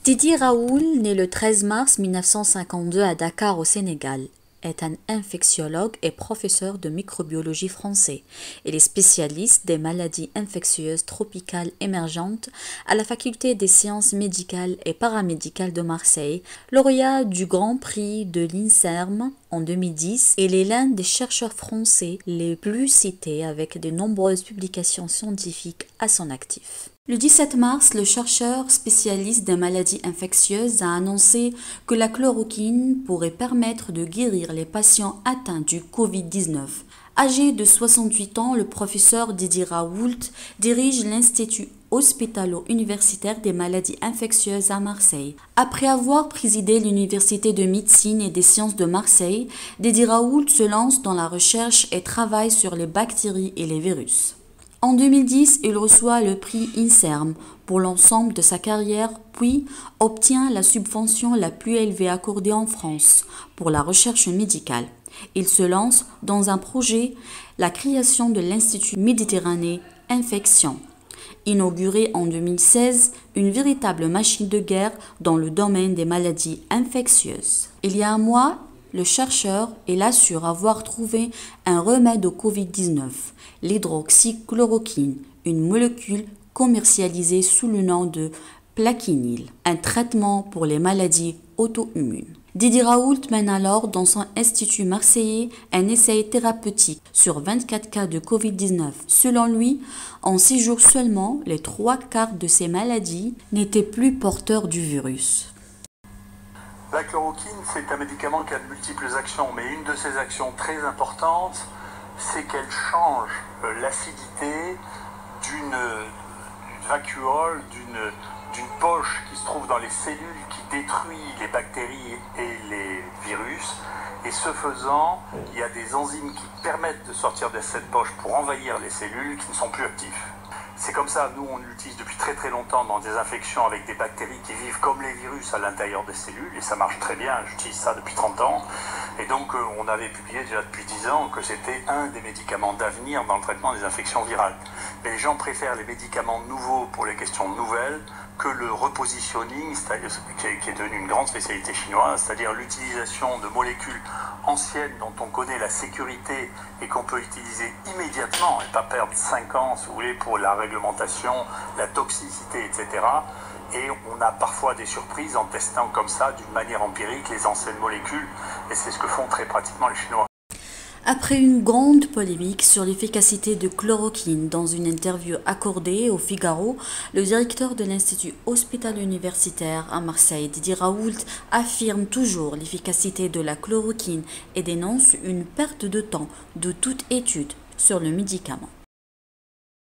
Didier Raoult, né le 13 mars 1952 à Dakar au Sénégal, est un infectiologue et professeur de microbiologie français. Il est spécialiste des maladies infectieuses tropicales émergentes à la faculté des sciences médicales et paramédicales de Marseille, lauréat du Grand Prix de l'INSERM en 2010. Il est l'un des chercheurs français les plus cités avec de nombreuses publications scientifiques à son actif. Le 17 mars, le chercheur spécialiste des maladies infectieuses a annoncé que la chloroquine pourrait permettre de guérir les patients atteints du Covid-19. Âgé de 68 ans, le professeur Didier Raoult dirige l'Institut hospitalo-universitaire des maladies infectieuses à Marseille. Après avoir présidé l'Université de médecine et des sciences de Marseille, Didier Raoult se lance dans la recherche et travaille sur les bactéries et les virus. En 2010, il reçoit le prix INSERM pour l'ensemble de sa carrière, puis obtient la subvention la plus élevée accordée en France pour la recherche médicale. Il se lance dans un projet, la création de l'Institut Méditerranée Infection. Inauguré en 2016, une véritable machine de guerre dans le domaine des maladies infectieuses. Il y a un mois, le chercheur assure avoir trouvé un remède au Covid-19, l'hydroxychloroquine, une molécule commercialisée sous le nom de Plaquenil, un traitement pour les maladies auto-immunes. Didier Raoult mène alors dans son institut marseillais un essai thérapeutique sur 24 cas de Covid-19. Selon lui, en 6 jours seulement, les 3/4 de ces maladies n'étaient plus porteurs du virus. La chloroquine, c'est un médicament qui a de multiples actions, mais une de ses actions très importantes, c'est qu'elle change l'acidité d'une vacuole, d'une poche qui se trouve dans les cellules, qui détruit les bactéries et les virus. Et ce faisant, il y a des enzymes qui permettent de sortir de cette poche pour envahir les cellules qui ne sont plus actives. C'est comme ça, nous on l'utilise depuis très très longtemps dans des infections avec des bactéries qui vivent comme les virus à l'intérieur des cellules et ça marche très bien, j'utilise ça depuis 30 ans. Et donc on avait publié déjà depuis 10 ans que c'était un des médicaments d'avenir dans le traitement des infections virales. Mais les gens préfèrent les médicaments nouveaux pour les questions nouvelles que le repositioning, qui est devenu une grande spécialité chinoise, c'est-à-dire l'utilisation de molécules anciennes dont on connaît la sécurité et qu'on peut utiliser immédiatement et pas perdre 5 ans, si vous voulez, pour la réglementation, la toxicité, etc. Et on a parfois des surprises en testant comme ça, d'une manière empirique, les anciennes molécules, et c'est ce que font très pratiquement les Chinois. Après une grande polémique sur l'efficacité de chloroquine dans une interview accordée au Figaro, le directeur de l'Institut hospitalo-universitaire à Marseille, Didier Raoult, affirme toujours l'efficacité de la chloroquine et dénonce une perte de temps de toute étude sur le médicament.